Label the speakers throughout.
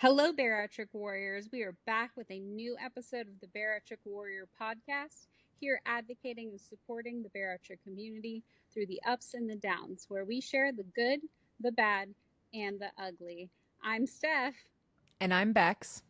Speaker 1: Hello, Bariatric Warriors. We are back with a new episode of the Bariatric Warrior podcast, here advocating and supporting the bariatric community through the ups and the downs, where we share the good, the bad, and the ugly. I'm Steph.
Speaker 2: And I'm Bex.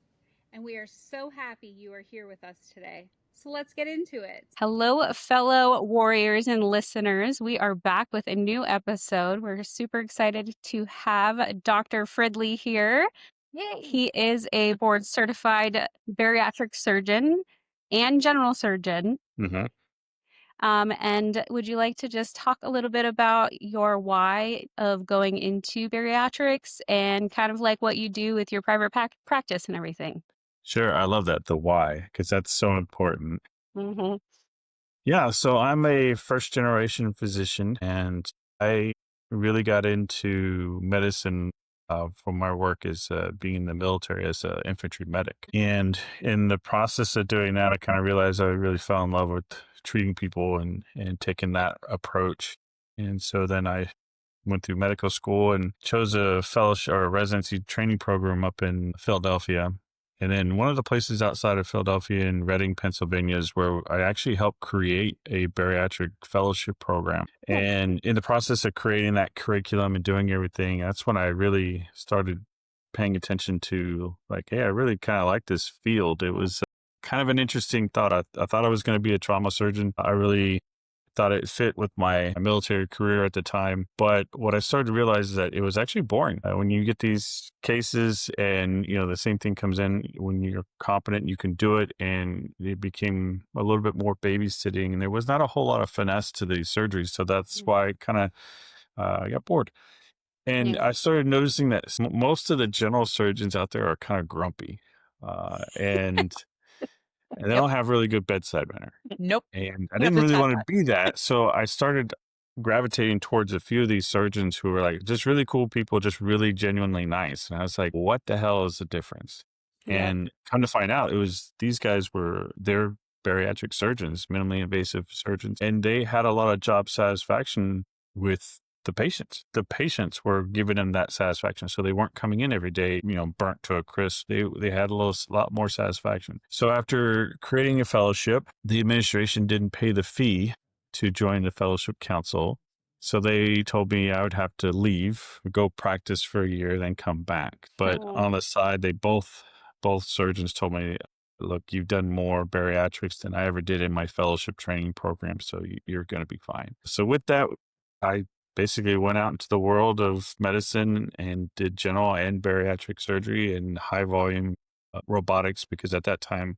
Speaker 1: And we are so happy you are here with us today. So let's get into it. Hello, fellow warriors and listeners. We are back with a new episode. We're super excited to have Dr. Fridley here.
Speaker 2: Yay.
Speaker 1: He is a board certified bariatric surgeon and general surgeon.
Speaker 3: Mm-hmm.
Speaker 1: And would you like to just talk a little bit about your why of going into bariatrics and kind of like what you do with your private practice and everything?
Speaker 3: Sure. I love that, the why, because that's so important.
Speaker 1: Mm-hmm.
Speaker 3: Yeah. So I'm a first generation physician, and I really got into medicine from my work as being in the military as an infantry medic. And in the process of doing that, I kind of realized I really fell in love with treating people and taking that approach. And so then I went through medical school and chose a fellowship or a residency training program up in Philadelphia. And then one of the places outside of Philadelphia in Reading, Pennsylvania, is where I actually helped create a bariatric fellowship program. And in the process of creating that curriculum and doing everything, that's when I really started paying attention to, like, hey, I really kind of like this field. It was kind of an interesting thought. I thought I was going to be a trauma surgeon. I really thought it fit with my military career at the time. But what I started to realize is that it was actually boring. When you get these cases and, the same thing comes in, when you're competent, you can do it. And it became a little bit more babysitting. And there was not a whole lot of finesse to these surgeries. So that's why I kind of got bored. And I started noticing that most of the general surgeons out there are kind of grumpy. And they don't have really good bedside manner.
Speaker 2: Nope.
Speaker 3: And I didn't really want to be that. So I started gravitating towards a few of these surgeons who were like just really cool people, just really genuinely nice. And I was like, what the hell is the difference?
Speaker 1: Yeah.
Speaker 3: And come to find out, these guys they're bariatric surgeons, minimally invasive surgeons. And they had a lot of job satisfaction with the patients. The patients were giving them that satisfaction. So they weren't coming in every day, burnt to a crisp. They had a lot more satisfaction. So after creating a fellowship, the administration didn't pay the fee to join the fellowship council. So they told me I would have to leave, go practice for a year, then come back. But on the side, they both surgeons told me, look, you've done more bariatrics than I ever did in my fellowship training program. So you're going to be fine. So with that, I basically went out into the world of medicine and did general and bariatric surgery and high volume robotics, because at that time,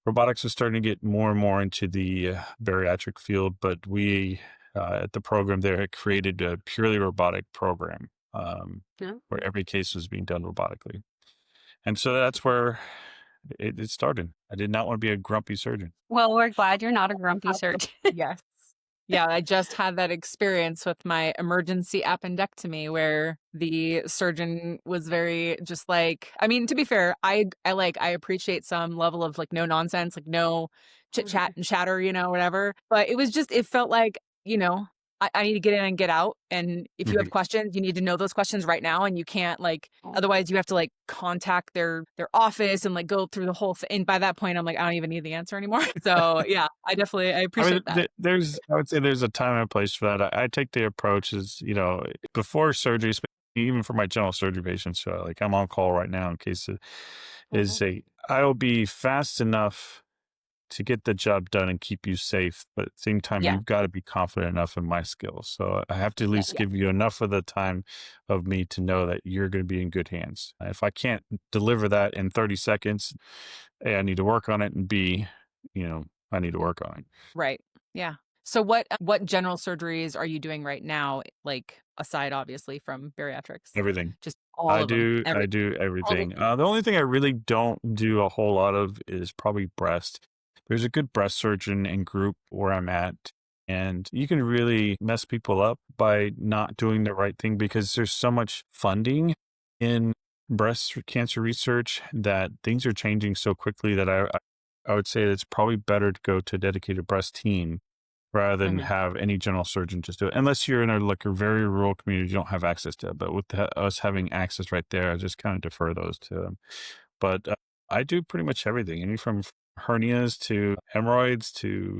Speaker 3: robotics was starting to get more and more into the bariatric field. But we, at the program there, had created a purely robotic program where every case was being done robotically. And so that's where it started. I did not want to be a grumpy surgeon.
Speaker 1: Well, we're glad you're not a grumpy surgeon.
Speaker 2: Yes. Yeah, I just had that experience with my emergency appendectomy where the surgeon was very just like, I mean, to be fair, I appreciate some level of like no nonsense, like no chit chat and chatter, whatever. But it felt like, I need to get in and get out. And if you have questions, you need to know those questions right now. And you can't otherwise you have to contact their office and go through the whole thing. And by that point, I'm like, I don't even need the answer anymore. So yeah, I appreciate that.
Speaker 3: I would say there's a time and place for that. I take the approach is, before surgery, even for my general surgery patients, I'm on call right now in case I'll be fast enough to get the job done and keep you safe. But at the same time, you've got to be confident enough in my skills. So I have to at least give you enough of the time of me to know that you're going to be in good hands. If I can't deliver that in 30 seconds, A, I need to work on it, and B, I need to work on it.
Speaker 2: Right. Yeah. So what general surgeries are you doing right now? Aside obviously from bariatrics?
Speaker 3: Everything.
Speaker 2: Just all
Speaker 3: I
Speaker 2: of them.
Speaker 3: do everything. The only thing I really don't do a whole lot of is probably breast. There's a good breast surgeon and group where I'm at, and you can really mess people up by not doing the right thing because there's so much funding in breast cancer research that things are changing so quickly that I would say it's probably better to go to a dedicated breast team rather than have any general surgeon just do it. Unless you're in a very rural community, you don't have access to it. But with us having access right there, I just kind of defer those to them. But I do pretty much everything, any from hernias to hemorrhoids to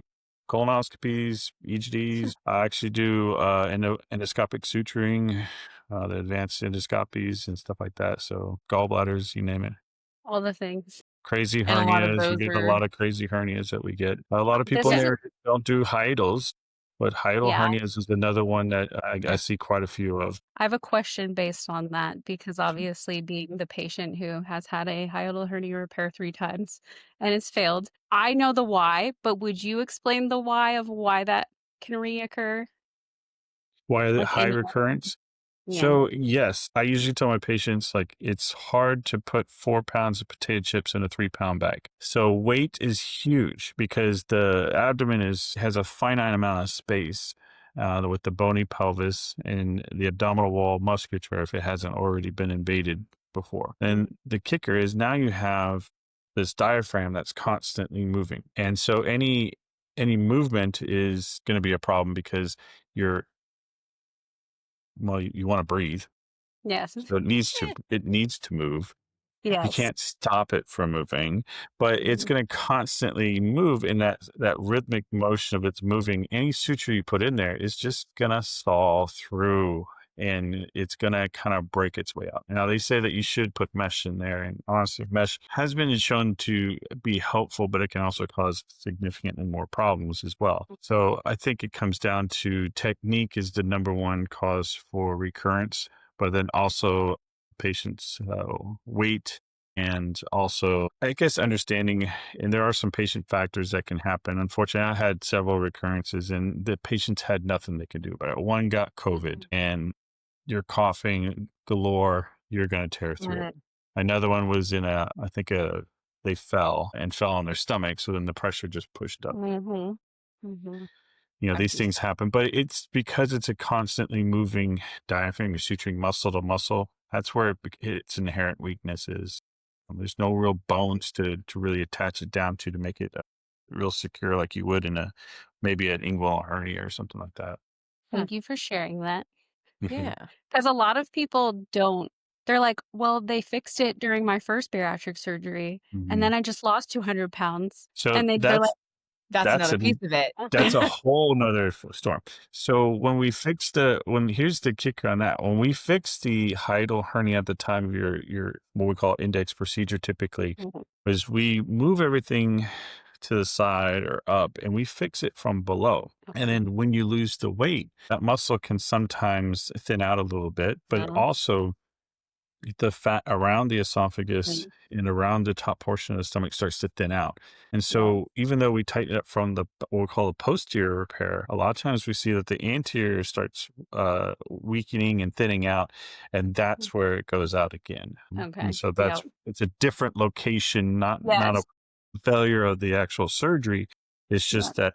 Speaker 3: colonoscopies, EGDs. I actually do endoscopic suturing, the advanced endoscopies and stuff like that. So gallbladders, you name it.
Speaker 1: All the things.
Speaker 3: Crazy
Speaker 2: And a lot of
Speaker 3: hernias. We
Speaker 2: those
Speaker 3: get a
Speaker 2: are,
Speaker 3: lot of crazy hernias that we get. A lot of people
Speaker 1: This
Speaker 3: in
Speaker 1: is
Speaker 3: there don't do hiatals, but hiatal
Speaker 1: Yeah.
Speaker 3: hernias is another one that I see quite a few of.
Speaker 1: I have a question based on that because obviously being the patient who has had a hiatal hernia repair 3 times and it's failed, I know the why, but would you explain the why of why that can reoccur?
Speaker 3: Why the
Speaker 1: Like
Speaker 3: high
Speaker 1: any
Speaker 3: recurrence?
Speaker 1: Yeah.
Speaker 3: So yes, I usually tell my patients, like, it's hard to put 4 pounds of potato chips in a 3-pound bag. So weight is huge because the abdomen has a finite amount of space with the bony pelvis and the abdominal wall musculature if it hasn't already been invaded before. And the kicker is now you have this diaphragm that's constantly moving. And so any movement is going to be a problem because you're you want to breathe.
Speaker 1: Yes.
Speaker 3: So it needs to move. You
Speaker 1: Yes.
Speaker 3: can't stop it from moving, but it's going to constantly move in that rhythmic motion of its moving. Any suture you put in there is just going to stall through and it's going to kind of break its way out. Now, they say that you should put mesh in there, and honestly, mesh has been shown to be helpful, but it can also cause significantly more problems as well. So I think it comes down to technique is the number one cause for recurrence, but then also patient's weight, and also, I guess, understanding. And there are some patient factors that can happen. Unfortunately, I had several recurrences and the patients had nothing they could do about it. One got COVID and you're coughing galore, you're going to tear through it. Another one was they fell on their stomach. So then the pressure just pushed up. These things happen, but it's because it's a constantly moving diaphragm. You're suturing muscle to muscle. That's where its inherent weakness is. There's no real bones to really attach it down to make it real secure like you would in maybe an inguinal hernia or something like that.
Speaker 1: Thank you for sharing that.
Speaker 2: yeah.
Speaker 1: Because a lot of people don't. They're like, well, they fixed it during my first bariatric surgery, and then I just lost 200 pounds.
Speaker 3: So
Speaker 1: And they're like,
Speaker 2: That's another piece of it.
Speaker 3: that's a whole nother storm. So when we fixed here's the kicker on that. When we fixed the hiatal hernia at the time of your what we call index procedure typically, is we move everything to the side or up and we fix it from below. And then when you lose the weight, that muscle can sometimes thin out a little bit, but it also the fat around the esophagus and around the top portion of the stomach starts to thin out. And so even though we tighten it up from what we call the posterior repair, a lot of times we see that the anterior starts weakening and thinning out, and that's where it goes out again. And so it's a different location, not a failure of the actual surgery. It's just that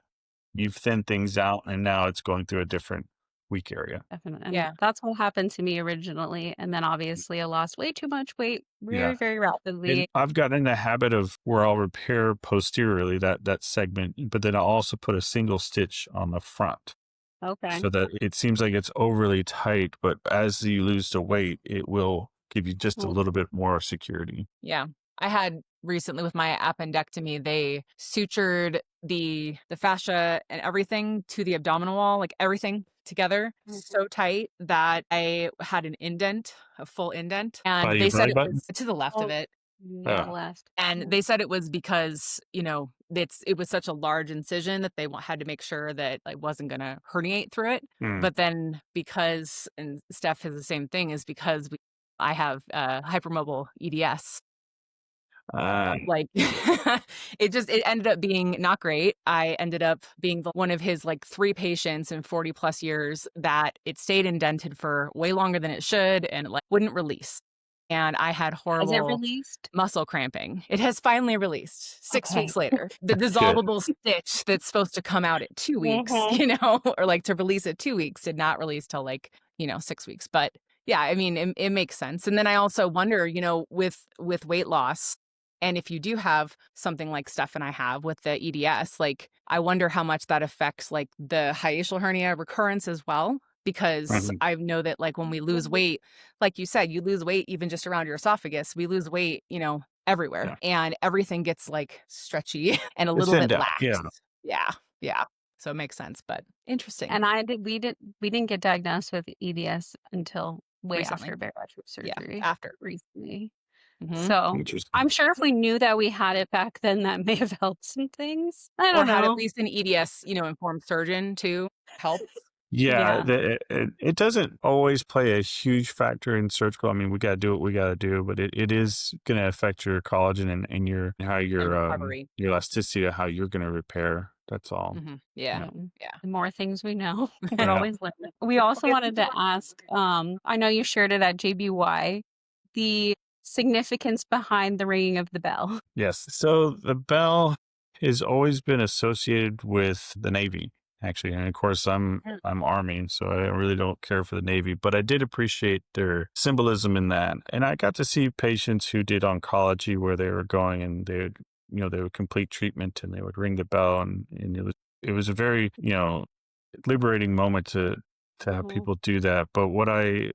Speaker 3: you've thinned things out and now it's going through a different weak area.
Speaker 1: Definitely. And that's what happened to me originally. And then obviously I lost way too much weight very, very rapidly.
Speaker 3: And I've gotten in the habit of where I'll repair posteriorly that segment, but then I'll also put a single stitch on the front.
Speaker 1: Okay.
Speaker 3: So that it seems like it's overly tight, but as you lose the weight, it will give you just a little bit more security.
Speaker 2: Yeah. I had recently with my appendectomy, they sutured the fascia and everything to the abdominal wall, like everything together so tight that I had an indent, a full indent. And they said it was to the left of it.
Speaker 1: Left.
Speaker 2: And they said it was because, it was such a large incision that they had to make sure that I wasn't going to herniate through it. But then because, and Steph has the same thing, is because I have hypermobile EDS. It ended up being not great. I ended up being one of his 3 patients in 40 plus years that it stayed indented for way longer than it should, and it wouldn't release. And I had horrible muscle cramping. It has finally released 6 weeks later. The dissolvable stitch that's supposed to come out at 2 weeks, or to release at 2 weeks did not release till 6 weeks. But yeah, I mean, it makes sense. And then I also wonder, with weight loss, And if you do have something like Steph and I have with the EDS, like I wonder how much that affects like the hiatal hernia recurrence as well. Because I know that like when we lose weight, like you said, you lose weight even just around your esophagus. We lose weight, everywhere, and everything gets like stretchy and a little bit lax. Yeah. Yeah. So it makes sense, but interesting.
Speaker 1: And we didn't get diagnosed with EDS until way
Speaker 2: Recently.
Speaker 1: after bariatric surgery.
Speaker 2: Yeah, after.
Speaker 1: Recently.
Speaker 2: Mhm.
Speaker 1: So I'm sure if we knew that we had it back then, that may have helped some things. I don't know.
Speaker 2: Had at least an EDS, informed surgeon too helps.
Speaker 3: Yeah, it doesn't always play a huge factor in surgical. I mean, we got to do what we got to do, but it is going to affect your collagen and your
Speaker 2: recovery,
Speaker 3: your elasticity of how you're going to repair. That's all.
Speaker 2: Mm-hmm. Yeah.
Speaker 1: The more things we know, we're always learning. We also wanted to ask, I know you shared it at JBY, the significance behind the ringing of the bell.
Speaker 3: Yes. So the bell has always been associated with the Navy, actually. And of course, I'm Army, so I really don't care for the Navy, but I did appreciate their symbolism in that. And I got to see patients who did oncology where they were going and they would complete treatment and they would ring the bell. And it was a very, liberating moment to have people do that. But what I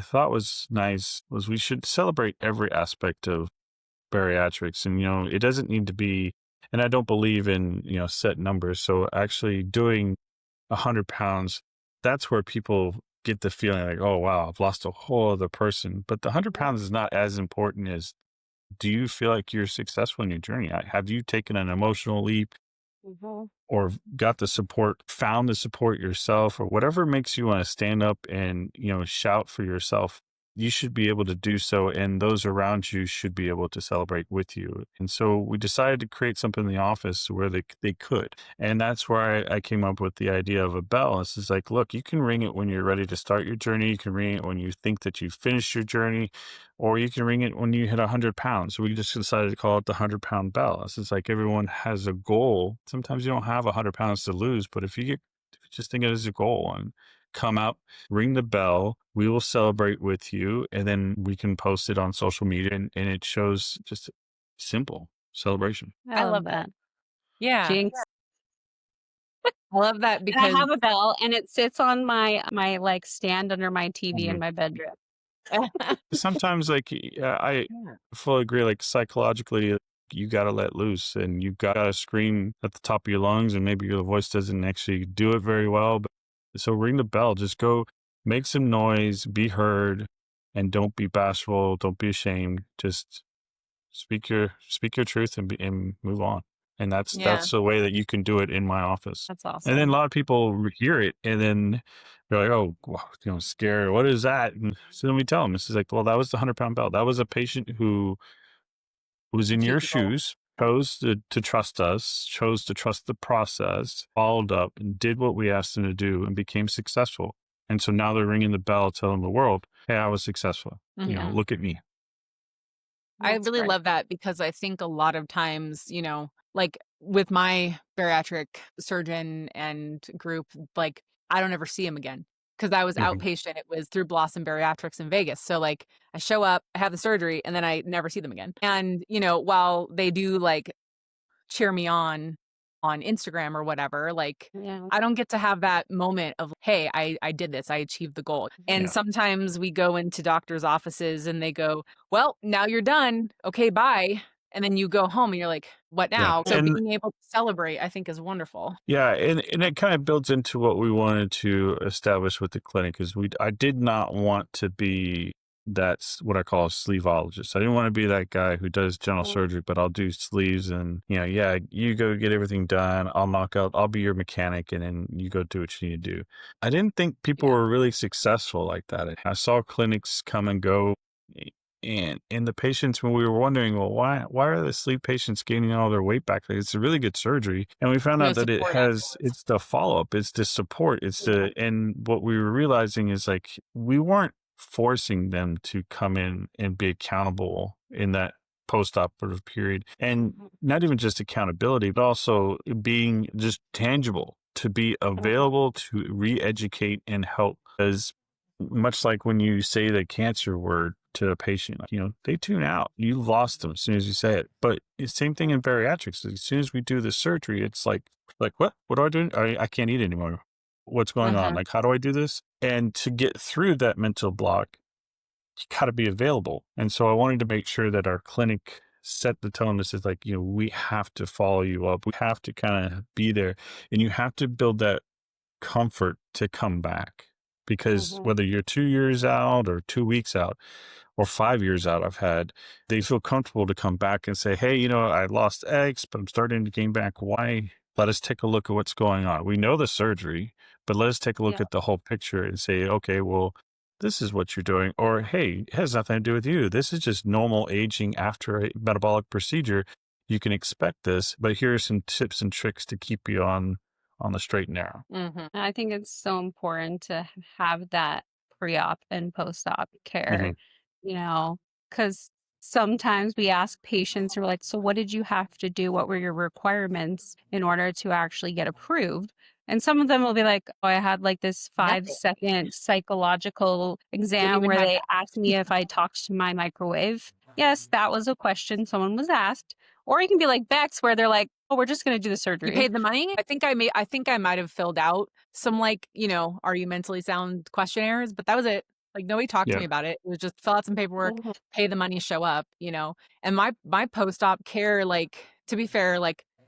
Speaker 3: thought was nice was we should celebrate every aspect of bariatrics. And, it doesn't need to be, and I don't believe in, set numbers. So actually doing 100 pounds, that's where people get the feeling like, oh, wow, I've lost a whole other person. But the 100 pounds is not as important as, do you feel like you're successful in your journey? Have you taken an emotional leap? Or got the support, found the support yourself, or whatever makes you want to stand up and, shout for yourself. You should be able to do so, and those around you should be able to celebrate with you. And so we decided to create something in the office where they could. And that's where I came up with the idea of a bell. This is like, look, you can ring it when you're ready to start your journey. You can ring it when you think that you've finished your journey, or you can ring it when you hit 100 pounds. So we just decided to call it the 100-pound bell. This is like everyone has a goal. Sometimes you don't have 100 pounds to lose, but if you just think of it as a goal and come out, ring the bell, we will celebrate with you, and then we can post it on social media, and it shows just simple celebration.
Speaker 1: I love that.
Speaker 2: Yeah.
Speaker 1: Jinx.
Speaker 2: I love that because
Speaker 1: I have a bell and it sits on my like stand under my TV in my bedroom.
Speaker 3: Sometimes I fully agree, like psychologically, you got to let loose and you got to scream at the top of your lungs, and maybe your voice doesn't actually do it very well. But so ring the bell, just go make some noise, be heard, and don't be bashful. Don't be ashamed. Just speak your truth and move on. And that's the way that you can do it in my office.
Speaker 1: That's awesome.
Speaker 3: And then a lot of people hear it and then they're like, oh, wow, scared. What is that? And so then we tell them, this is like, well, that was the 100-pound bell. That was a patient who was in your shoes, chose to trust us, chose to trust the process, followed up and did what we asked them to do and became successful. And so now they're ringing the bell, telling the world, hey, I was successful. Look at me.
Speaker 2: I really love that because I think a lot of times, like with my bariatric surgeon and group, like I don't ever see him again because I was outpatient. It was through Blossom Bariatrics in Vegas. So like I show up, I have the surgery, and then I never see them again. And, while they do like cheer me on Instagram or whatever, like I don't get to have that moment of, hey, I did this, I achieved the goal. And sometimes we go into doctors' offices and they go, well, now you're done. Okay, bye. And then you go home and you're like, what now? So being able to celebrate, I think, is wonderful. Yeah.
Speaker 3: And it kind of builds into what we wanted to establish with the clinic is I did not want to be that's what I call a sleeveologist. I didn't want to be that guy who does general surgery, but I'll do sleeves and, you go get everything done. I'll be your mechanic and then you go do what you need to do. I didn't think people were really successful like that. I saw clinics come and go and the patients, when we were wondering, well, why are the sleeve patients gaining all their weight back? Like, it's a really good surgery. And we found out that it's the follow-up, it's the support, and what we were realizing is like, we weren't forcing them to come in and be accountable in that post-operative period. And not even just accountability, but also being just tangible, to be available to re-educate and help. As much like when you say the cancer word, to a patient, they tune out. You lost them as soon as you say it. But it's the same thing in bariatrics. As soon as we do the surgery, it's like what? What do I do? I can't eat anymore. What's going on? Like, how do I do this? And to get through that mental block, you got to be available. And so I wanted to make sure that our clinic set the tone. This is like, we have to follow you up. We have to kind of be there, and you have to build that comfort to come back, because whether you're 2 years out or 2 weeks out or 5 years out, they feel comfortable to come back and say, hey, I lost X, but I'm starting to gain back Y. Let us take a look at what's going on. We know the surgery, but let us take a look at the whole picture and say, okay, well, this is what you're doing. Or, hey, it has nothing to do with you. This is just normal aging after a metabolic procedure. You can expect this, but here are some tips and tricks to keep you on the straight and narrow.
Speaker 1: I think it's so important to have that pre-op and post-op care, because sometimes we ask patients who are like, so what did you have to do? What were your requirements in order to actually get approved? And some of them will be like, oh, I had like this 5-second psychological exam where they asked me if I talked to my microwave. Yes, that was a question someone was asked. Or you can be like Bex, where they're like, oh, we're just going to do the surgery.
Speaker 2: You paid the money? I think I might have filled out some are you mentally sound questionnaires, but that was it. Like, nobody talked to me about it. It was just fill out some paperwork, pay the money, show up, And my post-op care, to be fair,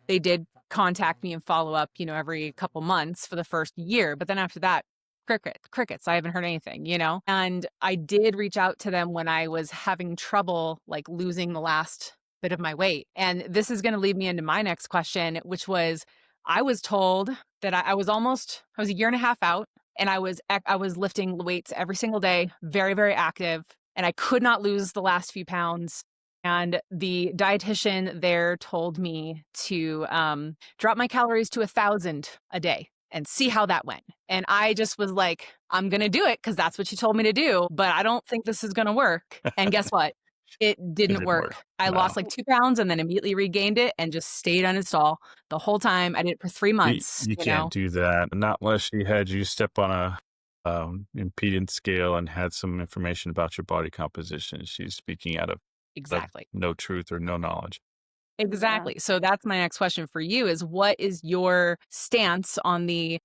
Speaker 2: they did contact me and follow up, every couple months for the first year. But then after that, crickets. I haven't heard anything, And I did reach out to them when I was having trouble, losing the last bit of my weight. And this is going to lead me into my next question, which was, I was told that I was a year and a half out, and I was lifting weights every single day, very, very active, and I could not lose the last few pounds. And the dietitian there told me to drop my calories to 1,000 a day and see how that went. And I just was like, I'm going to do it because that's what she told me to do, but I don't think this is going to work. And guess what? It didn't work. I lost 2 pounds and then immediately regained it and just stayed uninstall the whole time. I did it for 3 months.
Speaker 3: You can't do that. Not unless she had you step on a impedance scale and had some information about your body composition. She's speaking out of no truth or no knowledge.
Speaker 2: Exactly. So that's my next question for you is, what is your stance on the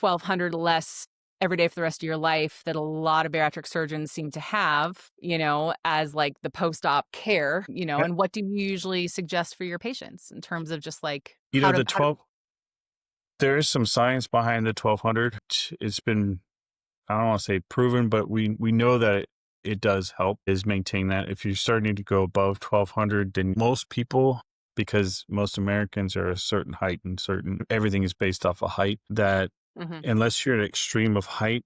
Speaker 2: 1,200 less every day for the rest of your life that a lot of bariatric surgeons seem to have, as the post-op care, and what do you usually suggest for your patients in terms of just
Speaker 3: there is some science behind the 1,200. It's been, I don't want to say proven, but we know that it does help is maintain that. If you're starting to go above 1,200, then most people, because most Americans are a certain height and everything is based off of height, that unless you're at an extreme of height,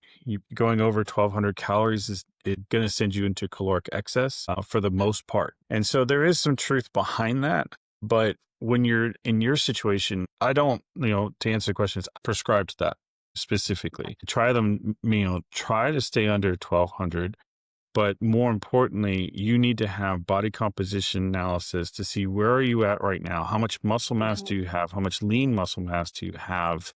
Speaker 3: going over 1,200 calories is going to send you into caloric excess for the most part. And so there is some truth behind that. But when you're in your situation, I don't, to answer the questions, prescribe to that specifically. Try to stay under 1,200. But more importantly, you need to have body composition analysis to see where are you at right now? How much muscle mass do you have? How much lean muscle mass do you have?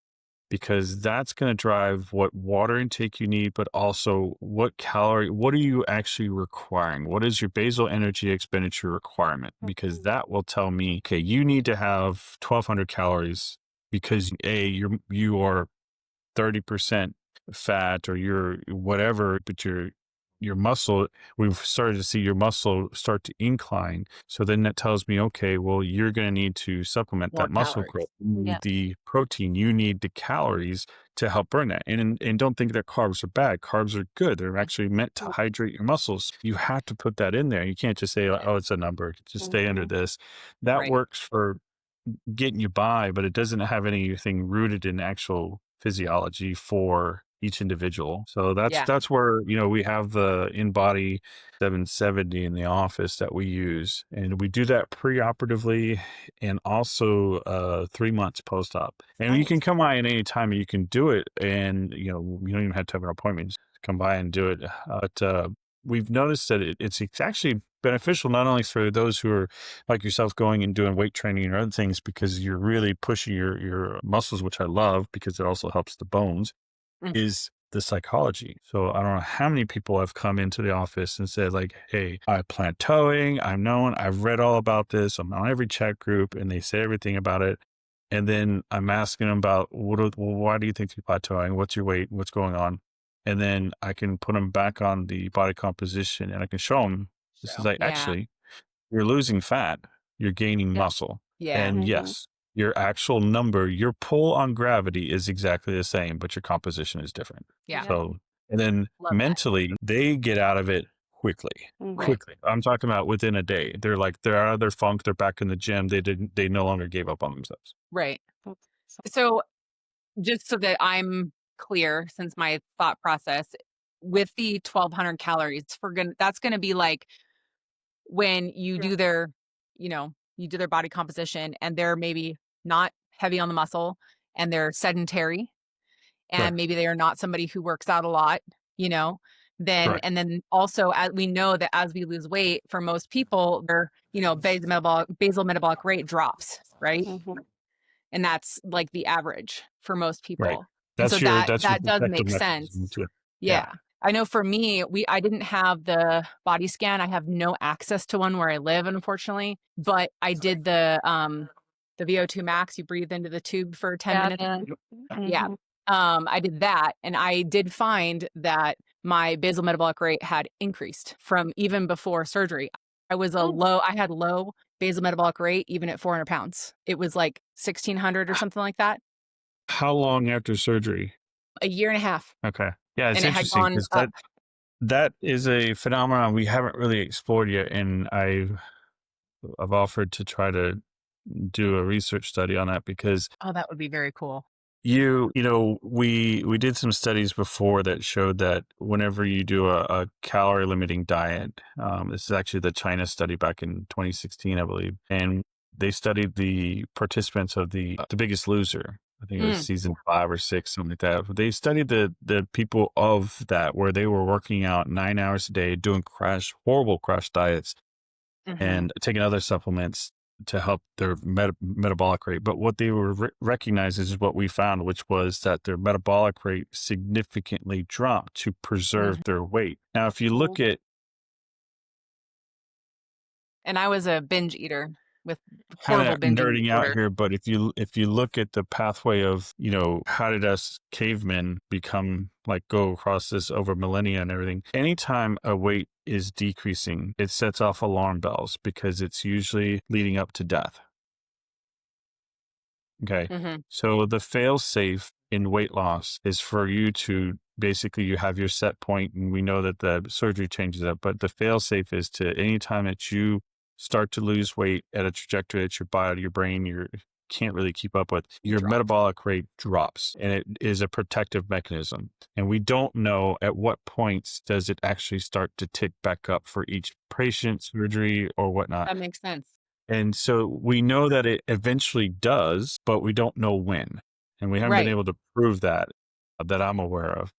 Speaker 3: Because that's going to drive what water intake you need, but also what are you actually requiring? What is your basal energy expenditure requirement? Because that will tell me, okay, you need to have 1,200 calories because you are 30% fat or you're whatever, but your muscle, we've started to see your muscle start to incline. So then that tells me, okay, well, you're going to need to supplement that muscle growth. You need the protein, you need the calories to help burn that. And don't think that carbs are bad. Carbs are good. They're actually meant to hydrate your muscles. You have to put that in there. You can't just say, oh, it's a number. Just stay under this. That works for getting you by, but it doesn't have anything rooted in actual physiology for each individual. So that's where, we have the InBody 770 in the office that we use. And we do that preoperatively and also 3 months post-op. And you can come by at any time, you can do it. And, you don't even have to have an appointment. Just come by and do it. But we've noticed that it's actually beneficial not only for those who are like yourself going and doing weight training and other things, because you're really pushing your muscles, which I love because it also helps the bones, is the psychology. So I don't know how many people have come into the office and said like, hey, I plateauing. I'm known. I've read all about this. I'm on every chat group and they say everything about it. And then I'm asking them about why do you think you're plateauing? What's your weight? What's going on? And then I can put them back on the body composition and I can show them this is like, actually, you're losing fat. You're gaining muscle.
Speaker 2: Yeah.
Speaker 3: And yes, your actual number, your pull on gravity is exactly the same, but your composition is different.
Speaker 2: Yeah.
Speaker 3: So, and then mentally, they get out of it quickly. Quickly. I'm talking about within a day. They're like, they're out of their funk. They're back in the gym. They no longer gave up on themselves.
Speaker 2: Right. So just so that I'm clear, since my thought process with the 1,200 calories, that's going to be like when you do their, you do their body composition and they're maybe not heavy on the muscle and they're sedentary and maybe they are not somebody who works out a lot, then, and then also as we know that as we lose weight, for most people, their, basal metabolic rate drops, right? And that's like the average for most people.
Speaker 3: Right. That's
Speaker 2: so
Speaker 3: your,
Speaker 2: that does make sense. Yeah. I know for me, I didn't have the body scan. I have no access to one where I live, unfortunately, but I did the VO2 max. You breathe into the tube for 10 minutes. Yeah. I did that. And I did find that my basal metabolic rate had increased from even before surgery. I had low basal metabolic rate, even at 400 pounds. It was like 1,600 or something like that.
Speaker 3: How long after surgery?
Speaker 2: A year and a half.
Speaker 3: Okay. Yeah, it's
Speaker 2: and
Speaker 3: interesting because that is a phenomenon we haven't really explored yet. And I've offered to try to do a research study on that because
Speaker 2: that would be very cool.
Speaker 3: We did some studies before that showed that whenever you do a calorie limiting diet, this is actually the China study back in 2016, I believe, and they studied the participants of the Biggest Loser. I think it was season 5 or 6, something like that. But they studied the people of that where they were working out 9 hours a day, doing horrible crash diets, and taking other supplements to help their metabolic rate. But what they were recognized is what we found, which was that their metabolic rate significantly dropped to preserve their weight. Now, if you look at...
Speaker 2: And I was a binge eater with horrible binge
Speaker 3: nerding out here, but if you look at the pathway of, how did us cavemen go across this over millennia and everything, anytime a weight is decreasing, it sets off alarm bells because it's usually leading up to death. Okay. So the fail safe in weight loss is for you to basically, you have your set point, and we know that the surgery changes that, but the fail safe is to anytime that you start to lose weight at a trajectory that your body, your brain, you can't really keep up with, your metabolic rate drops, and it is a protective mechanism. And we don't know at what points does it actually start to tick back up for each patient, surgery or whatnot.
Speaker 2: That makes sense.
Speaker 3: And so we know that it eventually does, but we don't know when. And we haven't been able to prove that I'm aware of.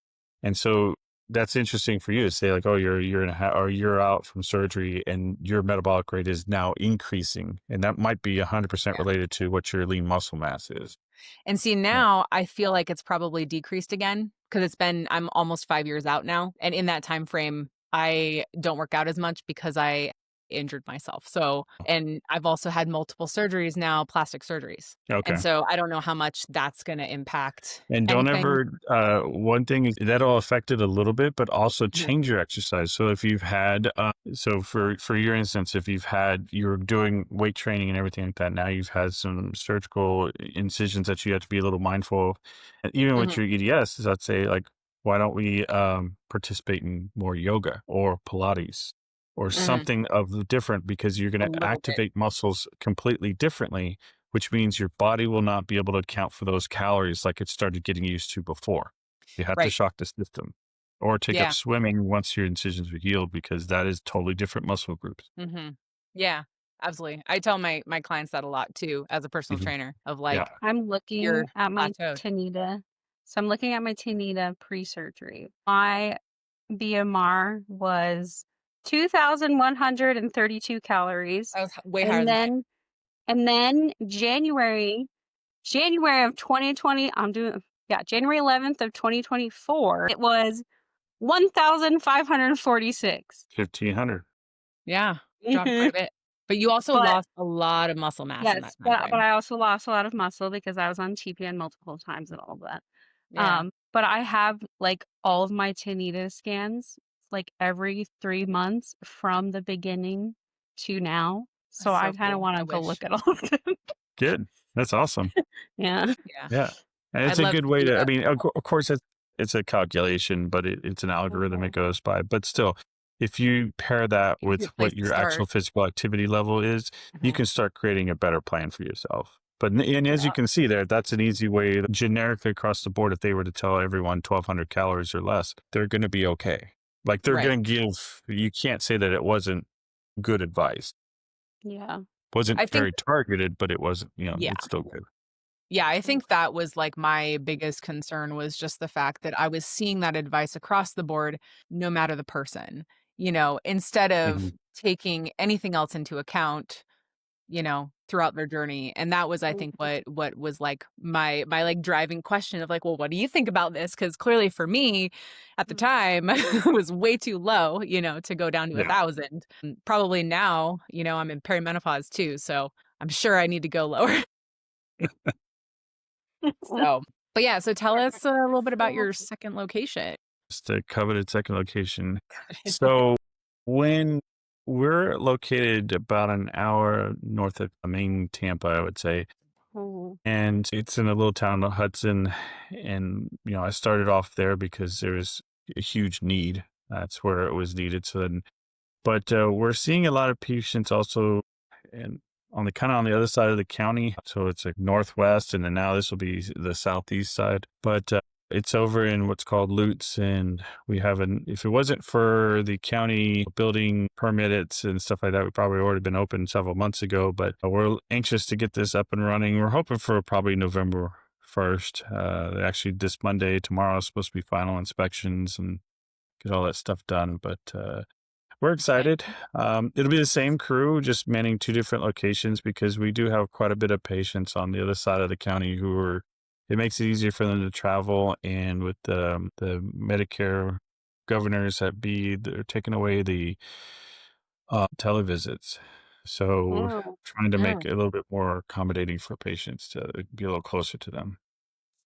Speaker 3: And so that's interesting for you to say, like, oh, you're out from surgery and your metabolic rate is now increasing. And that might be 100% related to what your lean muscle mass is.
Speaker 2: And see, now I feel like it's probably decreased again because I'm almost 5 years out now. And in that time frame, I don't work out as much because I injured myself. So, and I've also had multiple surgeries now, plastic surgeries.
Speaker 3: Okay.
Speaker 2: And so I don't know how much that's going to impact.
Speaker 3: And don't one thing is that'll affect it a little bit, but also change your exercise. So if you've had, for your instance, if you're doing weight training and everything like that, now you've had some surgical incisions that you have to be a little mindful of. And even with your EDS, I'd say, like, why don't we participate in more yoga or Pilates? Or something of different, because you're going to activate muscles completely differently, which means your body will not be able to account for those calories like it started getting used to before. You have to shock the system or take up swimming once your incisions are healed, because that is totally different muscle groups.
Speaker 2: Yeah, absolutely. I tell my clients that a lot too, as a personal trainer, of like,
Speaker 1: I'm looking at my Tanita. So I'm looking at my Tanita pre-surgery. My BMR was 2,132 calories.
Speaker 2: I was way higher.
Speaker 1: And then January of 2020, January 11th of 2024, it was 1,546.
Speaker 3: 1,500.
Speaker 2: Yeah, dropped quite a bit. But you also
Speaker 1: But
Speaker 2: lost a lot of muscle mass in that
Speaker 1: yes,
Speaker 2: time
Speaker 1: but
Speaker 2: frame.
Speaker 1: I also lost a lot of muscle because I was on TPN multiple times and all of that.
Speaker 2: Yeah.
Speaker 1: But I have like all of my tinnitus scans like every 3 months from the beginning to now. So
Speaker 2: That's
Speaker 1: I
Speaker 2: so
Speaker 1: kind of
Speaker 2: cool.
Speaker 1: want
Speaker 2: I
Speaker 1: to go
Speaker 2: wish.
Speaker 1: look at all of them.
Speaker 3: Good. That's awesome.
Speaker 1: Yeah.
Speaker 2: Yeah.
Speaker 3: Yeah. And it's
Speaker 2: I'd
Speaker 3: a
Speaker 2: love
Speaker 3: good
Speaker 2: to
Speaker 3: way
Speaker 2: do
Speaker 3: to, I
Speaker 2: that.
Speaker 3: mean, of course, it's a calculation, but it's an algorithm it
Speaker 1: Mhm.
Speaker 3: goes by. But still, if you pair that
Speaker 2: Gives
Speaker 3: with
Speaker 2: you a place
Speaker 3: what
Speaker 2: to
Speaker 3: your actual
Speaker 2: start.
Speaker 3: physical activity level is, you
Speaker 2: Mhm.
Speaker 3: can start creating a better plan for yourself. But and as
Speaker 2: Yeah.
Speaker 3: you can see there, that's an easy way, generically across the board. If they were to tell everyone 1,200 calories or less, they're going to be okay. Like they're
Speaker 2: Right.
Speaker 3: going to give. You can't say that it wasn't good advice.
Speaker 1: Yeah.
Speaker 3: Wasn't
Speaker 2: I think
Speaker 3: very targeted, but it wasn't.
Speaker 2: yeah.
Speaker 3: It's still good.
Speaker 2: Yeah, I think that was like my biggest concern was just the fact that I was seeing that advice across the board, no matter the person, instead
Speaker 3: Hmm.
Speaker 2: of taking anything else into account, throughout their journey. And that was, I think, what was like my like driving question of like, well, what do you think about this? Because clearly for me at the time it was way too low, to go down to
Speaker 3: Yeah.
Speaker 2: 1,000. Probably now, I'm in perimenopause too. So I'm sure I need to go lower. So, but yeah, so tell us a little bit about your second location.
Speaker 3: It's the coveted second location. So when we're located about an hour north of main Tampa, I would say,
Speaker 1: Mhm.
Speaker 3: and it's in a little town of Hudson. And, I started off there because there was a huge need. That's where it was needed. So then, but we're seeing a lot of patients also and on the kind of on the other side of the county. So it's like northwest, and then now this will be the southeast side. But it's over in what's called Lutz, and we have if it wasn't for the county building permits and stuff like that, we probably already been open several months ago. But we're anxious to get this up and running. We're hoping for probably November 1st. Actually, this Monday, tomorrow is supposed to be final inspections and get all that stuff done. But we're excited. It'll be the same crew, just manning two different locations because we do have quite a bit of patients on the other side of the county it makes it easier for them to travel. And with the Medicare governors they're taking away the televisits. So we're
Speaker 1: Oh,
Speaker 3: trying to make
Speaker 2: Mm,
Speaker 3: it a little bit more accommodating for patients to be a little closer to them.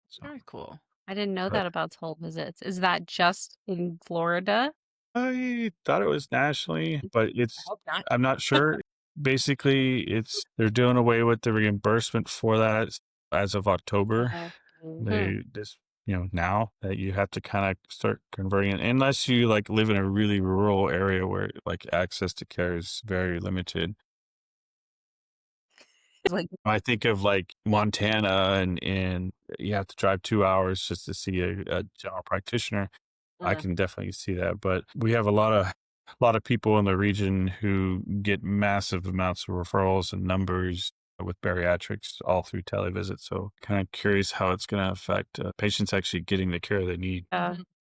Speaker 3: So,
Speaker 2: very cool.
Speaker 1: I didn't know
Speaker 3: but
Speaker 1: that about toll visits. Is that just in Florida?
Speaker 3: I thought it was nationally, but
Speaker 2: I hope not.
Speaker 3: I'm not sure. Basically, they're doing away with the reimbursement for that as of October.
Speaker 1: Mhm.
Speaker 3: They this now that you have to kind of start converting it, unless you like live in a really rural area where like access to care is very limited.
Speaker 1: It's like,
Speaker 3: I think of like Montana, and you have to drive 2 hours just to see a general practitioner. I
Speaker 2: Mm,
Speaker 3: can definitely see that, but we have a lot of people in the region who get massive amounts of referrals and numbers with bariatrics all through televisit. So kind of curious how it's going to affect patients actually getting the care they need.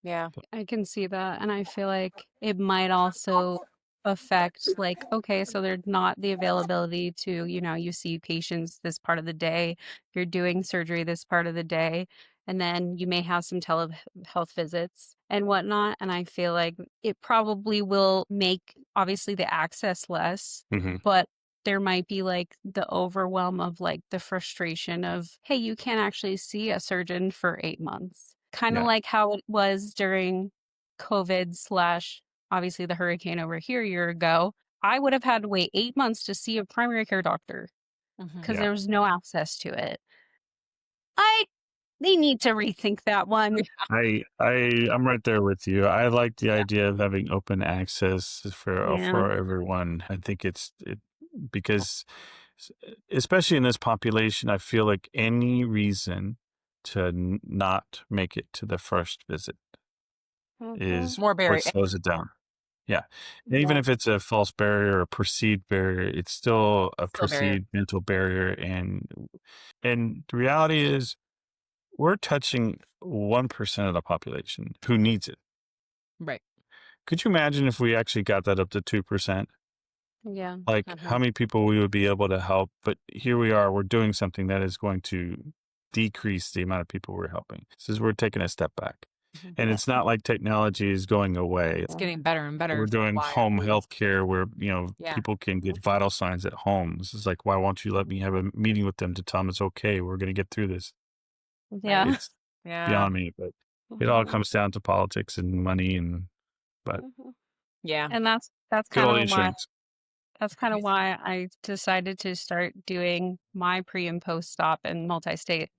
Speaker 2: yeah.
Speaker 1: I can see that. And I feel like it might also affect, like, okay, so there's not the availability to, you see patients this part of the day, you're doing surgery this part of the day, and then you may have some telehealth visits and whatnot. And I feel like it probably will make, obviously, the access less,
Speaker 3: Hmm.
Speaker 1: but there might be like the overwhelm of like the frustration of, hey, you can't actually see a surgeon for 8 months. Kind of
Speaker 3: Yeah.
Speaker 1: like how it was during COVID slash obviously the hurricane over here a year ago. I would have had to wait 8 months to see a primary care doctor
Speaker 2: Hmm.
Speaker 1: because
Speaker 3: Yeah.
Speaker 1: there was no access to it. I They need to rethink that one.
Speaker 3: I'm right there with you. I like the idea of having open access
Speaker 1: Yeah.
Speaker 3: for everyone. I think because especially in this population, I feel like any reason to not make it to the first visit
Speaker 1: Mhm.
Speaker 3: is
Speaker 2: More
Speaker 3: what
Speaker 2: berry.
Speaker 3: slows it down. Yeah. And even
Speaker 1: Yeah.
Speaker 3: if it's a false barrier or perceived barrier, it's still a
Speaker 2: Still barrier.
Speaker 3: perceived mental barrier. And the reality is we're touching 1% of the population who needs it.
Speaker 2: Right.
Speaker 3: Could you imagine if we actually got that up to 2%?
Speaker 1: Yeah.
Speaker 3: Like how
Speaker 2: Hmm.
Speaker 3: many people we would be able to help? But here we are, we're doing something that is going to decrease the amount of people we're helping. This is we're taking a step back.
Speaker 2: Mhm.
Speaker 3: And it's not like technology is going away.
Speaker 2: It's getting better and better.
Speaker 3: We're doing
Speaker 2: Why are
Speaker 3: home
Speaker 2: we-
Speaker 3: health care where,
Speaker 2: Yeah.
Speaker 3: people can get vital signs at home. This is like, why won't you let me have a meeting with them to tell them it's okay? We're going to get through this.
Speaker 1: Yeah.
Speaker 3: It's
Speaker 2: Yeah.
Speaker 3: beyond me, but it all comes down to politics and money but
Speaker 2: Yeah.
Speaker 1: And that's
Speaker 3: good
Speaker 1: kind
Speaker 3: old
Speaker 1: of why
Speaker 3: insurance.
Speaker 1: I decided to start doing my pre and post op and multi-states,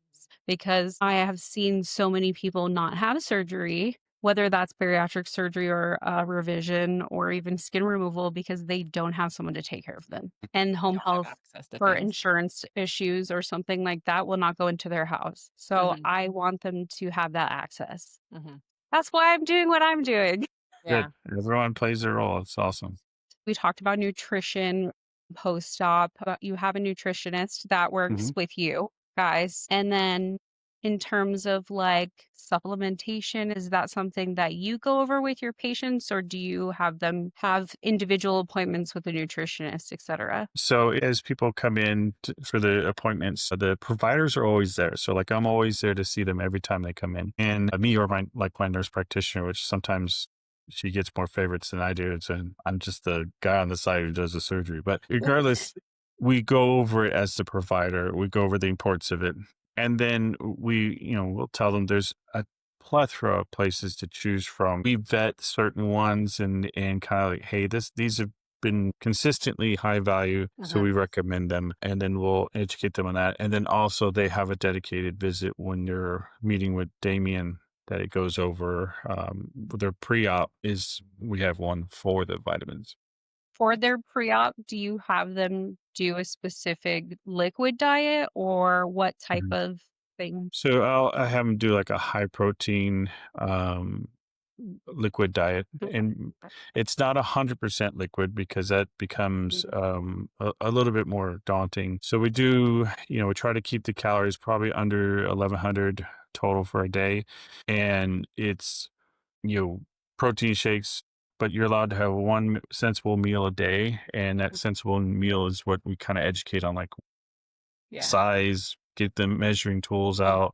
Speaker 1: because I have seen so many people not have surgery, whether that's bariatric surgery or revision or even skin removal, because they don't have someone to take care of them. And home
Speaker 2: Don't have
Speaker 1: health
Speaker 2: access to
Speaker 1: for
Speaker 2: things.
Speaker 1: insurance issues or something like that will not go into their house. So
Speaker 2: Mhm.
Speaker 1: I want them to have that access.
Speaker 2: Mhm.
Speaker 1: That's why I'm doing what I'm doing.
Speaker 2: Yeah.
Speaker 3: Good. Everyone plays their role. It's awesome.
Speaker 1: We talked about nutrition post-op. You have a nutritionist that works with you guys. And then in terms of like supplementation, is that something that you go over with your patients, or do you have them have individual appointments with a nutritionist, et cetera?
Speaker 3: So as people come in for the appointments, the providers are always there. So like I'm always there to see them every time they come in. And me or my nurse practitioner, which sometimes she gets more favorites than I do. I'm just the guy on the side who does the surgery. But regardless, we go over it as the provider. We go over the importance of it. And then we'll tell them there's a plethora of places to choose from. We vet certain ones and kind of like, hey, these have been consistently high value, so we recommend them, and then we'll educate them on that. And then also they have a dedicated visit when you're meeting with Damien that it goes over their pre-op is we have one for the vitamins.
Speaker 1: For their pre-op, do you have them do a specific liquid diet, or what type of thing?
Speaker 3: So I have them do like a high protein liquid diet, and it's not 100% liquid because that becomes a little bit more daunting. So we do, we try to keep the calories probably under 1100 total for a day, and it's protein shakes, but you're allowed to have one sensible meal a day, and that sensible meal is what we kind of educate on, like size, get the measuring tools out,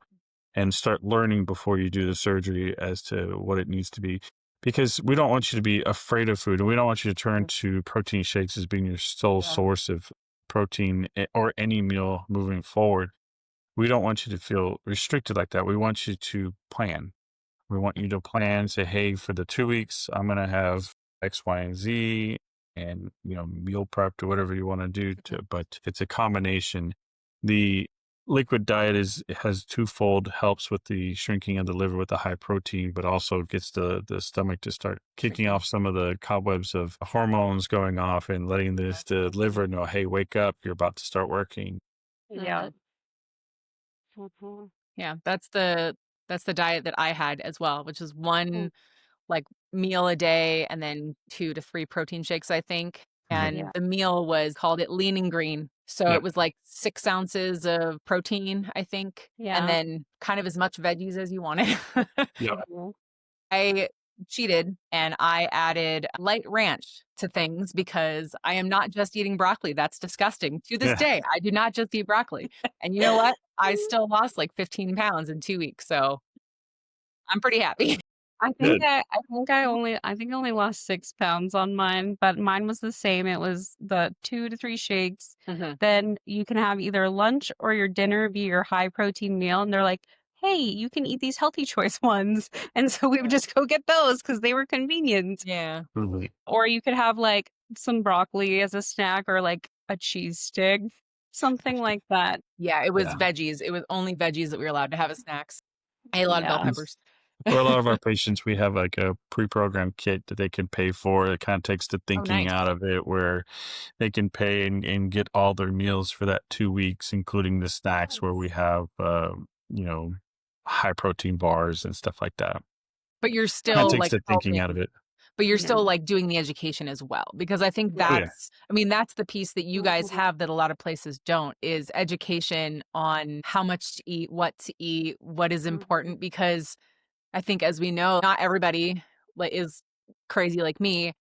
Speaker 3: and start learning before you do the surgery as to what it needs to be. Because we don't want you to be afraid of food, and we don't want you to turn to protein shakes as being your sole source of protein or any meal moving forward. We don't want you to feel restricted like that. We want you to plan. We want you to plan, say, hey, for the 2 weeks, I'm going to have X, Y, and Z, and, meal prep or whatever you want to do. But it's a combination. The liquid diet has twofold, helps with the shrinking of the liver with the high protein, but also gets the stomach to start kicking off some of the cobwebs of hormones going off and letting the liver know, hey, wake up, you're about to start working.
Speaker 1: Yeah.
Speaker 2: Yeah, that's the diet that I had as well, which is one like meal a day and then 2 to 3 protein shakes, I think. And the meal called it lean and green. So
Speaker 3: Yep.
Speaker 2: it was like 6 ounces of protein, I think, and then kind of as much veggies as you wanted.
Speaker 3: Yep.
Speaker 2: I cheated and I added light ranch to things because I am not just eating broccoli. That's disgusting. To this day, I do not just eat broccoli. And you know what? I still lost like 15 pounds in 2 weeks. So I'm pretty happy.
Speaker 1: I think I think I only lost 6 pounds on mine, but mine was the same. It was the 2 to 3 shakes. Then you can have either lunch or your dinner be your high protein meal. And they're like, hey, you can eat these healthy choice ones. And so we would just go get those because they were convenient.
Speaker 2: Yeah.
Speaker 1: Or you could have like some broccoli as a snack, or like a cheese stick, something like that.
Speaker 2: Yeah, it was veggies. It was only veggies that we were allowed to have as snacks. I ate a lot of bell peppers.
Speaker 3: For a lot of our patients, we have like a pre-programmed kit that they can pay for. It kind of takes the thinking out of it, where they can pay and get all their meals for that 2 weeks, including the snacks, where we have, high protein bars and stuff like that.
Speaker 2: But you're
Speaker 3: Kind
Speaker 2: still
Speaker 3: of takes
Speaker 2: like
Speaker 3: the thinking out of it.
Speaker 2: But you're still like doing the education as well, because I think that's the piece that you guys have that a lot of places don't, is education on how much to eat, what is important, because I think, as we know, not everybody is crazy like me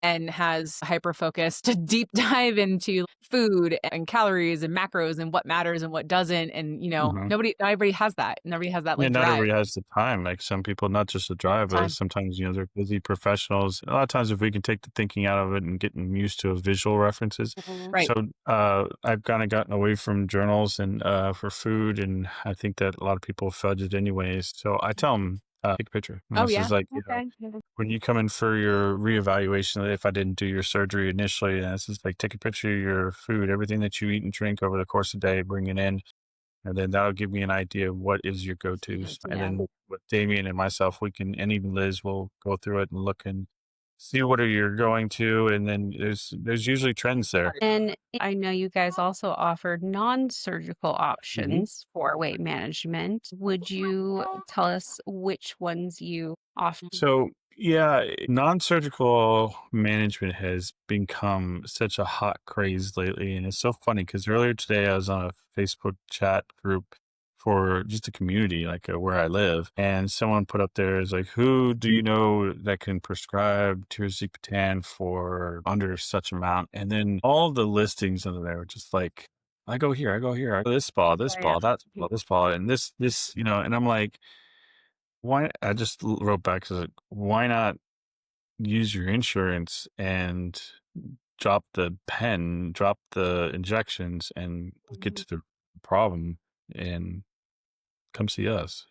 Speaker 2: and has hyper-focused deep dive into food and calories and macros and what matters and what doesn't. And,
Speaker 3: Mhm.
Speaker 2: not everybody has that. Nobody has that
Speaker 3: Yeah,
Speaker 2: like
Speaker 3: not
Speaker 2: drive.
Speaker 3: everybody has the time. Like some people, not just the drive, but
Speaker 2: Time.
Speaker 3: sometimes, they're busy professionals. A lot of times if we can take the thinking out of it and getting used to visual references.
Speaker 2: Right.
Speaker 3: So I've kind of gotten away from journals and for food, and I think that a lot of people fudge it anyways. So I tell them, take a picture. And
Speaker 2: Oh,
Speaker 3: this
Speaker 2: yeah.
Speaker 3: is like,
Speaker 2: Okay.
Speaker 3: when you come in for your reevaluation, if I didn't do your surgery initially, and this is like, take a picture of your food, everything that you eat and drink over the course of the day, bring it in. And then that'll give me an idea of what is your go-tos. And
Speaker 2: Yeah.
Speaker 3: then with Damien and myself, we can, and even Liz will go through it and look and see what are you going to. And then there's usually trends there.
Speaker 1: And I know you guys also offered non-surgical
Speaker 3: Mhm.
Speaker 1: options for weight management. Would you tell us which ones you offer?
Speaker 3: So yeah, non-surgical management has become such a hot craze lately. And it's so funny because earlier today I was on a Facebook chat group for just a community, like where I live. And someone put up there is like, who do you know that can prescribe tirzepatide for under such amount? And then all the listings under there were just like, I go here, I go here, I go this spa, this spa, that spa, this spa, and this, and I'm like, why? I just wrote back, like, why not use your insurance and drop the pen, drop the injections, and get to the problem and come see us,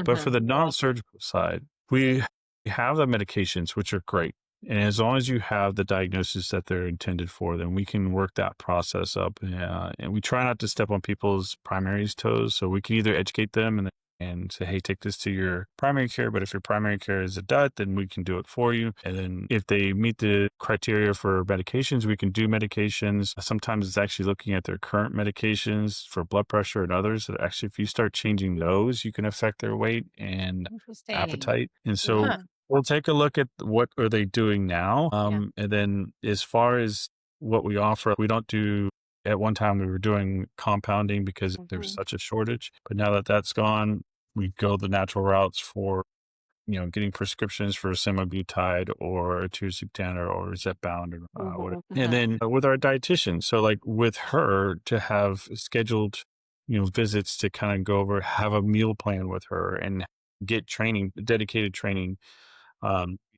Speaker 3: But for the non-surgical side, we have the medications, which are great. And as long as you have the diagnosis that they're intended for, then we can work that process up. And we try not to step on people's primary's toes. So we can either educate them and say, hey, take this to your primary care. But if your primary care is a dud, then we can do it for you. And then if they meet the criteria for medications, we can do medications. Sometimes it's actually looking at their current medications for blood pressure and others. That actually, if you start changing those, you can affect their weight and
Speaker 2: Interesting.
Speaker 3: appetite. And so
Speaker 2: Huh.
Speaker 3: we'll take a look at what are they doing now. And then as far as what we offer, we don't do, at one time we were doing compounding because there's such a shortage, but now that that's gone, we go the natural routes for, getting prescriptions for semaglutide or tirzepatide or Zepbound or whatever. And then with our dietitian, so like with her to have scheduled, visits to kind of go over, have a meal plan with her and get training, dedicated training.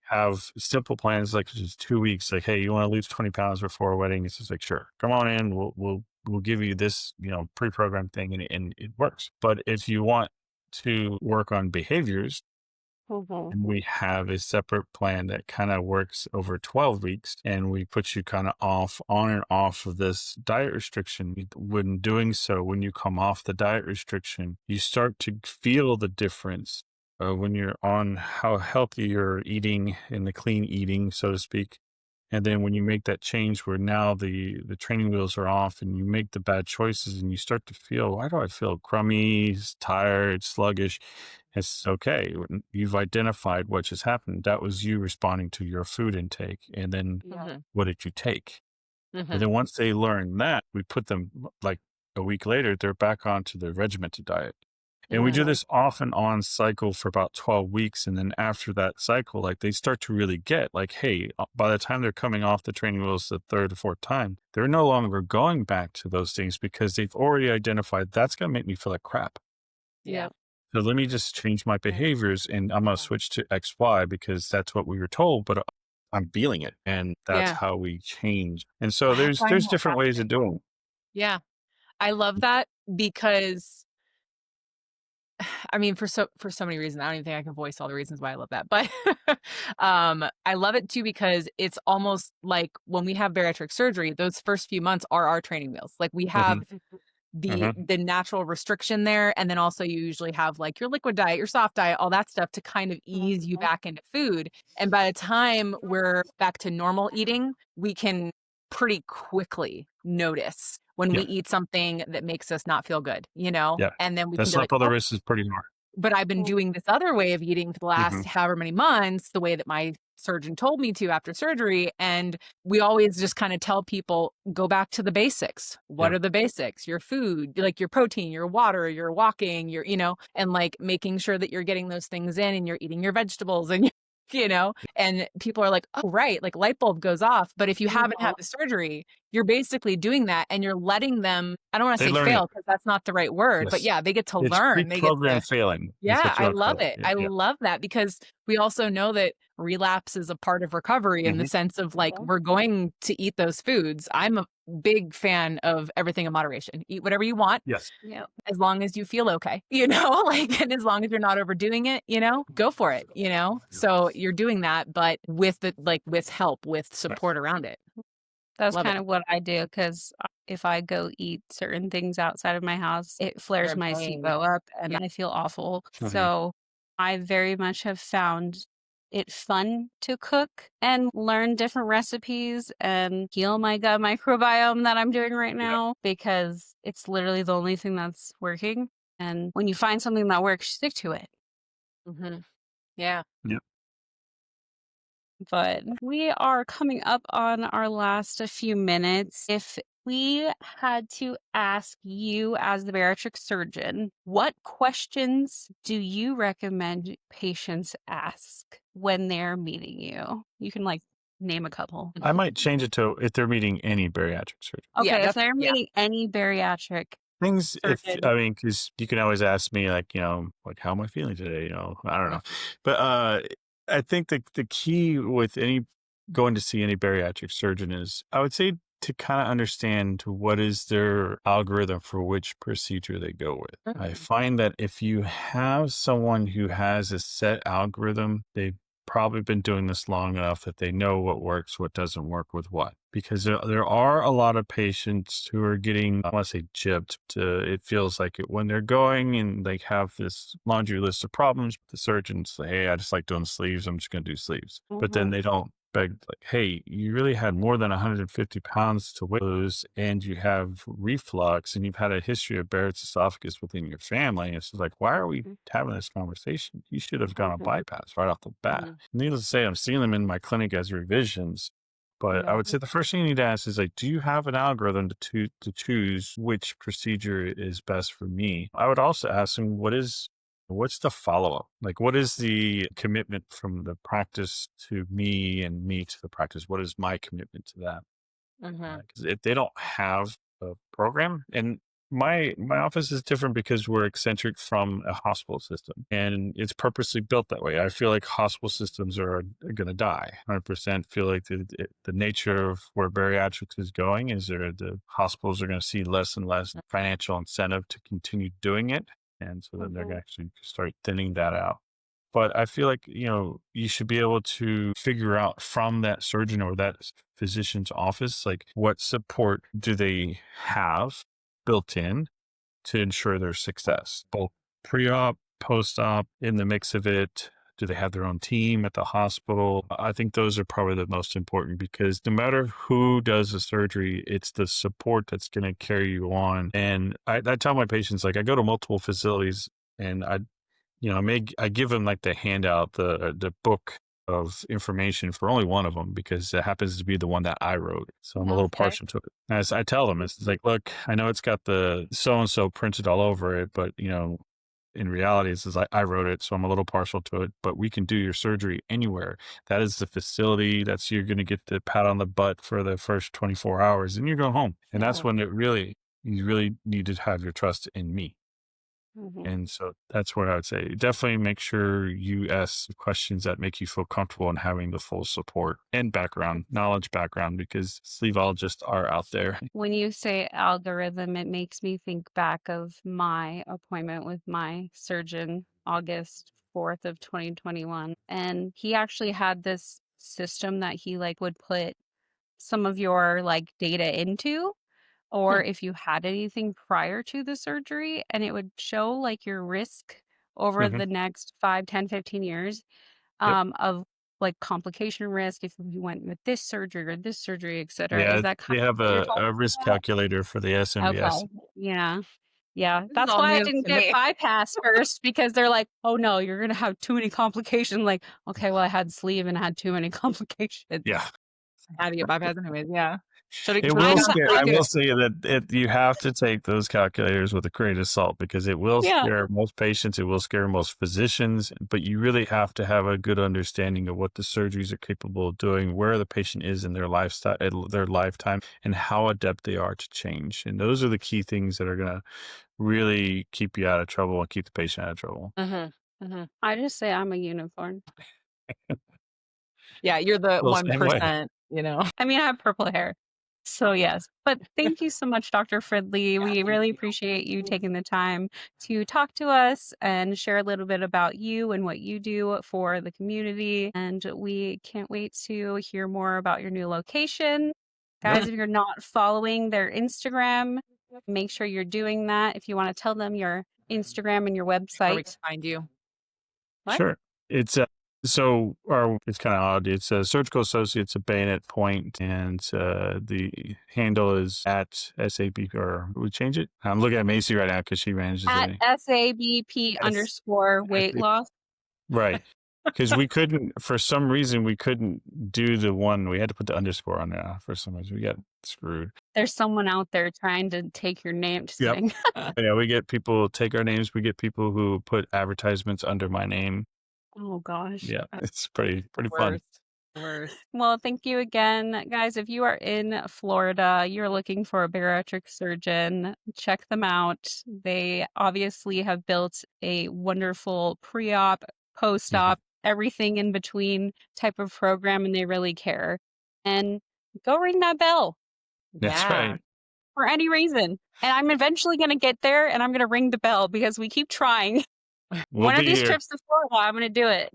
Speaker 3: Have simple plans like just 2 weeks. Like, hey, you want to lose 20 pounds before a wedding? It's just like, sure, come on in. We'll give you this, pre-programmed thing, and it works. But if you want to work on behaviors, and we have a separate plan that kind of works over 12 weeks, and we put you kind of on and off of this diet restriction. When doing so, when you come off the diet restriction, you start to feel the difference when you're on how healthy you're eating and the clean eating, so to speak. And then when you make that change where now the training wheels are off and you make the bad choices and you start to feel, why do I feel crummy, tired, sluggish? It's okay. When you've identified what just happened. That was you responding to your food intake. And then what did you take? And then once they learn that, we put them, like a week later, they're back onto the regimented diet. And we do this off and on cycle for about 12 weeks. And then after that cycle, like they start to really get like, hey, by the time they're coming off the training wheels the third or fourth time, they're no longer going back to those things because they've already identified that's going to make me feel like crap.
Speaker 2: Yeah.
Speaker 3: So let me just change my behaviors and I'm going to switch to XY because that's what we were told, but I'm feeling it. And that's how we change. And so there's different ways of doing it.
Speaker 2: Yeah. I love that because I mean, for so many reasons, I don't even think I can voice all the reasons why I love that. But I love it too because it's almost like when we have bariatric surgery, those first few months are our training wheels. Like we have the natural restriction there, and then also you usually have like your liquid diet, your soft diet, all that stuff to kind of ease you back into food. And by the time we're back to normal eating, we can pretty quickly notice when we eat something that makes us not feel good, and then we can be like,
Speaker 3: slap on the wrist is pretty hard.
Speaker 2: But I've been doing this other way of eating for the last however many months, the way that my surgeon told me to after surgery. And we always just kind of tell people, go back to the basics. What are the basics? Your food, like your protein, your water, your walking, and like making sure that you're getting those things in and you're eating your vegetables and you know? And people are like, oh, right, like light bulb goes off. But if you haven't had the surgery, you're basically doing that and you're letting them, I don't want to
Speaker 3: They
Speaker 2: say
Speaker 3: learn it.
Speaker 2: fail because that's not the right word, but
Speaker 3: Yes.
Speaker 2: yeah, they get to
Speaker 3: It's
Speaker 2: learn. They get to,
Speaker 3: pre-programmed failing. Is
Speaker 2: yeah,
Speaker 3: what you
Speaker 2: I
Speaker 3: want to
Speaker 2: love
Speaker 3: call
Speaker 2: it.
Speaker 3: Yeah,
Speaker 2: I
Speaker 3: yeah.
Speaker 2: love that because we also know that relapse is a part of recovery in the sense of like, we're going to eat those foods. I'm a big fan of everything in moderation. Eat whatever you want.
Speaker 3: Yes.
Speaker 1: Yep.
Speaker 2: As long as you feel okay, you know, like, and as long as you're not overdoing it, you know, go for it, you know? So you're doing that, but with the, like with help, with support around it.
Speaker 1: That's
Speaker 2: Love
Speaker 1: kind
Speaker 2: it.
Speaker 1: of what I do because if I go eat certain things outside of my house, it flares
Speaker 2: Your
Speaker 1: my
Speaker 2: brain.
Speaker 1: SIBO up and
Speaker 2: Yeah.
Speaker 1: I feel awful.
Speaker 3: Mhm.
Speaker 1: So I very much have found it fun to cook and learn different recipes and heal my gut microbiome that I'm doing right now because it's literally the only thing that's working. And when you find something that works, stick to it.
Speaker 2: Mm-hmm. Yeah.
Speaker 3: Yep.
Speaker 1: But we are coming up on our last few minutes. If we had to ask you as the bariatric surgeon, what questions do you recommend patients ask when they're meeting you? You can like name a couple.
Speaker 3: I might change it to if they're meeting any bariatric surgeon.
Speaker 1: Okay,
Speaker 2: Yeah,
Speaker 1: if they're
Speaker 2: yeah.
Speaker 1: meeting any bariatric
Speaker 3: Things,
Speaker 1: surgeon.
Speaker 3: because you can always ask me, like, like, how am I feeling today? I don't know. But I think the key with going to see any bariatric surgeon is, I would say, to kind of understand what is their algorithm for which procedure they go with. I find that if you have someone who has a set algorithm, they've probably been doing this long enough that they know what works, what doesn't work with what. Because there are a lot of patients who are getting, I want to say, gypped. It feels like it when they're going and they have this laundry list of problems. The surgeons say, hey, I just like doing sleeves. I'm just going to do sleeves. But then they don't beg, like, hey, you really had more than 150 pounds to lose and you have reflux and you've had a history of Barrett's esophagus within your family. It's just like, why are we having this conversation? You should have gone on bypass right off the bat. Needless to say, I'm seeing them in my clinic as revisions. But I would say the first thing you need to ask is, like, do you have an algorithm to choose which procedure is best for me? I would also ask them, what's the follow-up? Like, what is the commitment from the practice to me and me to the practice? What is my commitment to that? Because if they don't have a program, and my office is different because we're eccentric from a hospital system and it's purposely built that way. I feel like hospital systems are going to die. 100% feel like the nature of where bariatrics is going is the hospitals are going to see less and less financial incentive to continue doing it. And so then they're going to actually start thinning that out. But I feel like, you should be able to figure out from that surgeon or that physician's office, like, what support do they have built in to ensure their success, both pre-op, post-op, in the mix of it. Do they have their own team at the hospital? I think those are probably the most important, because no matter who does the surgery, it's the support that's going to carry you on. And I tell my patients, like, I go to multiple facilities and I give them like the handout, the book of information for only one of them, because it happens to be the one that I wrote. So I'm a little partial to it. As I tell them, it's like, look, I know it's got the so-and-so printed all over it, but in reality, it's just like, I wrote it, so I'm a little partial to it, but we can do your surgery anywhere. That is the facility. You're going to get the pat on the butt for the first 24 hours and you're going home. And that's when you really need to have your trust in me. And so that's what I would say. Definitely make sure you ask questions that make you feel comfortable in having the full support and knowledge background, because sleeveologists are out there.
Speaker 1: When you say algorithm, it makes me think back of my appointment with my surgeon, August 4th of 2021. And he actually had this system that he would put some of your data into, or if you had anything prior to the surgery, and it would show your risk over the next 5, 10, 15 years of complication risk if you went with this surgery or this surgery, et cetera.
Speaker 3: Yeah,
Speaker 1: Is that kind
Speaker 3: they
Speaker 1: of
Speaker 3: have
Speaker 1: what you're
Speaker 3: a
Speaker 1: talking
Speaker 3: risk
Speaker 1: about?
Speaker 3: calculator for the SMBS.
Speaker 1: Okay. Yeah. Yeah.
Speaker 2: This is
Speaker 1: That's
Speaker 2: all
Speaker 1: why I
Speaker 2: new
Speaker 1: didn't
Speaker 2: to
Speaker 1: get
Speaker 2: me.
Speaker 1: bypassed first, because they're like, oh no, you're going to have too many complications. Like, okay, well, I had sleeve and I had too many complications.
Speaker 3: Yeah.
Speaker 2: How do you bypass anyways? Yeah.
Speaker 3: It will scare. I will say that you have to take those calculators with a grain of salt because it will scare most patients. It will scare most physicians, but you really have to have a good understanding of what the surgeries are capable of doing, where the patient is in their lifestyle, their lifetime, and how adept they are to change. And those are the key things that are going to really keep you out of trouble and keep the patient out of trouble.
Speaker 1: I just say I'm a unicorn.
Speaker 2: Yeah, you're the
Speaker 3: Well, same way.
Speaker 2: 1%, you know.
Speaker 1: I mean, I have purple hair. So yes, but thank you so much, Dr. Fridley. We really appreciate you taking the time to talk to us and share a little bit about you and what you do for the community. And we can't wait to hear more about your new location. Guys, if you're not following their Instagram, make sure you're doing that. If you want to tell them your Instagram and your website.
Speaker 2: Where we can find you.
Speaker 1: What?
Speaker 3: Sure. It's it's kind of odd. It's Surgical Associates at Bayonet Point, and the handle is at SAB, or we change it? I'm looking at Macy right now because she manages
Speaker 1: At
Speaker 3: it.
Speaker 1: SABP _ weight loss.
Speaker 3: Right. Because we couldn't, for some reason, we couldn't do the one. We had to put the underscore on there for some reason. We got screwed.
Speaker 1: There's someone out there trying to take your name. Just kidding.
Speaker 3: Yeah, we get people take our names. We get people who put advertisements under my name.
Speaker 1: Oh gosh.
Speaker 3: Yeah, it's pretty fun.
Speaker 2: Worst.
Speaker 1: Well, thank you again, guys. If you are in Florida, you're looking for a bariatric surgeon, check them out. They obviously have built a wonderful pre-op, post-op, everything in between type of program, and they really care. And go ring that bell.
Speaker 3: That's right.
Speaker 1: For any reason. And I'm eventually going to get there, and I'm going to ring the bell because we keep trying. One of these trips to Florida, I'm going to do it.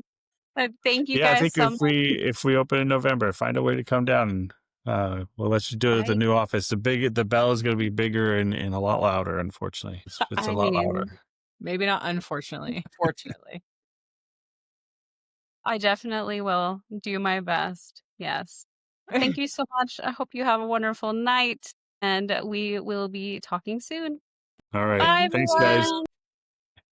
Speaker 1: But thank you guys
Speaker 3: I think
Speaker 1: so much.
Speaker 3: if we open in November, find a way to come down, and we'll let you do it at the new office. The bell is going to be bigger and a lot louder. Unfortunately, it's a lot louder.
Speaker 2: Maybe not. Unfortunately, fortunately,
Speaker 1: I definitely will do my best. Yes. Thank you so much. I hope you have a wonderful night, and we will be talking soon.
Speaker 3: All right.
Speaker 1: Bye,
Speaker 3: Thanks,
Speaker 1: everyone.
Speaker 3: guys.